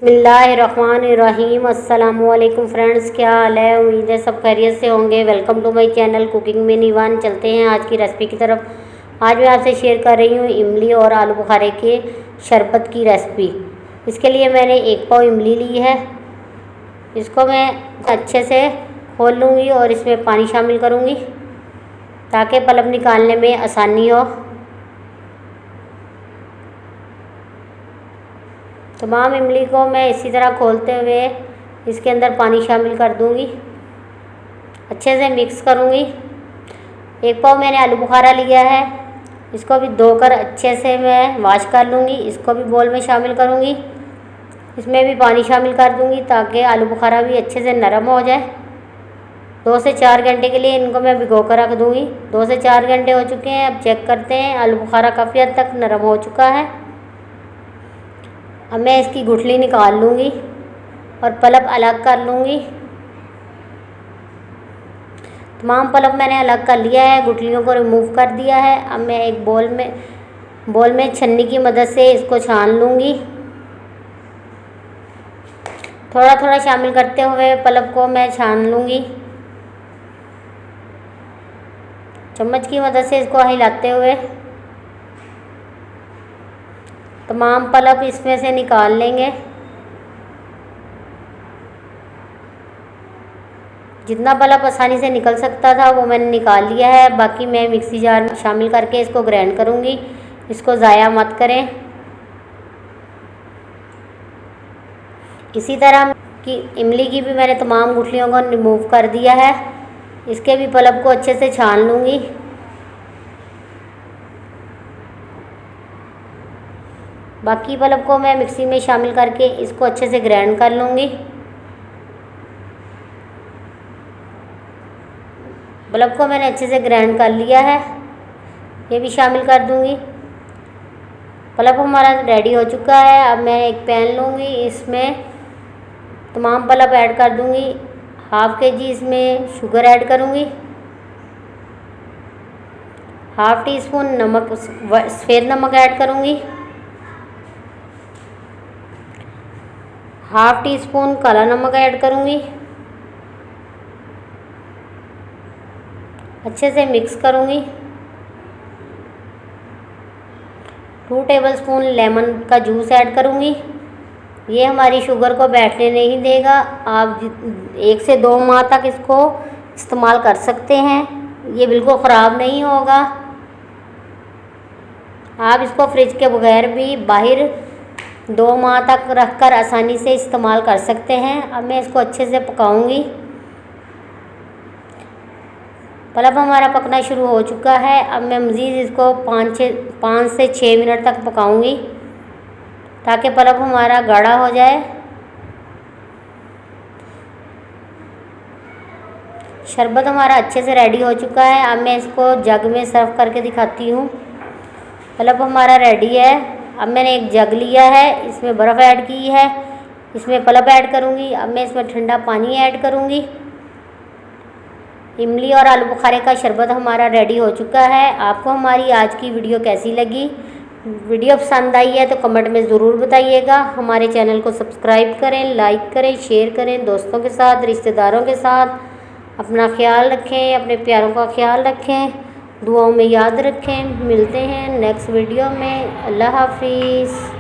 बिस्मिल्लाहिर्रहमानिर्रहीम। अस्सलामुअलैकुम फ्रेंड्स, क्या हाल है? उम्मीद है सब खैरियत से होंगे। Welcome to my channel cooking में निवान। चलते हैं आज की रेसिपी की तरफ। आज मैं आपसे शेयर कर रही हूँ इमली और आलू बुखारे के शरबत की रेसिपी। इसके लिए मैंने 1 पाव इमली ली है। इसको मैं अच्छे से खोल लूँगी और इसमें पानी शामिल करूँगी ताकि पल्प निकालने में आसानी हो। तमाम इमली को मैं इसी तरह खोलते हुए इसके अंदर पानी शामिल कर दूंगी। अच्छे से मिक्स करूंगी। 1 पाव मैंने आलू बुखारा लिया है। इसको भी धोकर अच्छे से मैं वॉश कर लूँगी। इसको भी बोल में शामिल करूँगी। इसमें भी पानी शामिल कर दूँगी ताकि आलू बुखारा भी अच्छे से नरम हो जाए। 2 से 4 घंटे के लिए इनको मैं भिगो कर रख दूँगी। 2 से 4 घंटे हो चुके हैं। अब चेक करते हैं। आलू बुखारा काफ़ी हद तक नरम हो चुका है। अब मैं इसकी गुठली निकाल लूँगी और पल्प अलग कर लूँगी। तमाम पल्प मैंने अलग कर लिया है, गुठलियों को रिमूव कर दिया है। अब मैं एक बोल में छन्नी की मदद से इसको छान लूँगी। थोड़ा थोड़ा शामिल करते हुए पल्प को मैं छान लूँगी। चम्मच की मदद से इसको हिलाते हुए तमाम पल्प इसमें से निकाल लेंगे। जितना पल्प आसानी से निकल सकता था वो मैंने निकाल लिया है। बाकी मैं मिक्सी जार में शामिल करके इसको ग्राइंड करूँगी। इसको ज़ाया मत करें। इसी तरह की इमली की भी मैंने तमाम गुठलियों को रिमूव कर दिया है। इसके भी पल्प को अच्छे से छान लूँगी। बाकी पल्प को मैं मिक्सी में शामिल करके इसको अच्छे से ग्राइंड कर लूँगी। पल्प को मैंने अच्छे से ग्राइंड कर लिया है। ये भी शामिल कर दूँगी। पल्प हमारा रेडी हो चुका है। अब मैं एक पैन लूँगी। इसमें तमाम पल्प ऐड कर दूँगी। ½ kg इसमें शुगर ऐड करूँगी। ½ टीस्पून नमक, सफ़ेद नमक ऐड करूँगी। ½ टीस्पून काला नमक ऐड करूँगी। अच्छे से मिक्स करूँगी। 2 टेबलस्पून लेमन का जूस ऐड करूँगी। ये हमारी शुगर को बैठने नहीं देगा। आप 1 से 2 माह तक इसको इस्तेमाल कर सकते हैं। ये बिल्कुल ख़राब नहीं होगा। आप इसको फ्रिज के बगैर भी बाहर 2 माह तक रखकर आसानी से इस्तेमाल कर सकते हैं। अब मैं इसको अच्छे से पकाऊंगी। पल्प हमारा पकना शुरू हो चुका है। अब मैं मज़ीद इसको 5 से 6 मिनट तक पकाऊंगी ताकि पल्प हमारा गाढ़ा हो जाए। शरबत हमारा अच्छे से रेडी हो चुका है। अब मैं इसको जग में सर्व करके दिखाती हूँ। पल्प हमारा रेडी है। अब मैंने एक जग लिया है, इसमें बर्फ़ ऐड की है, इसमें पल्प ऐड करूँगी। अब मैं इसमें ठंडा पानी ऐड करूँगी। इमली और आलू बुखारे का शरबत हमारा रेडी हो चुका है। आपको हमारी आज की वीडियो कैसी लगी? वीडियो पसंद आई है तो कमेंट में ज़रूर बताइएगा। हमारे चैनल को सब्सक्राइब करें, लाइक करें, शेयर करें दोस्तों के साथ, रिश्तेदारों के साथ। अपना ख्याल रखें, अपने प्यारों का ख्याल रखें, दुआओं में याद रखें। मिलते हैं नेक्स्ट वीडियो में। अल्लाह हाफिज़।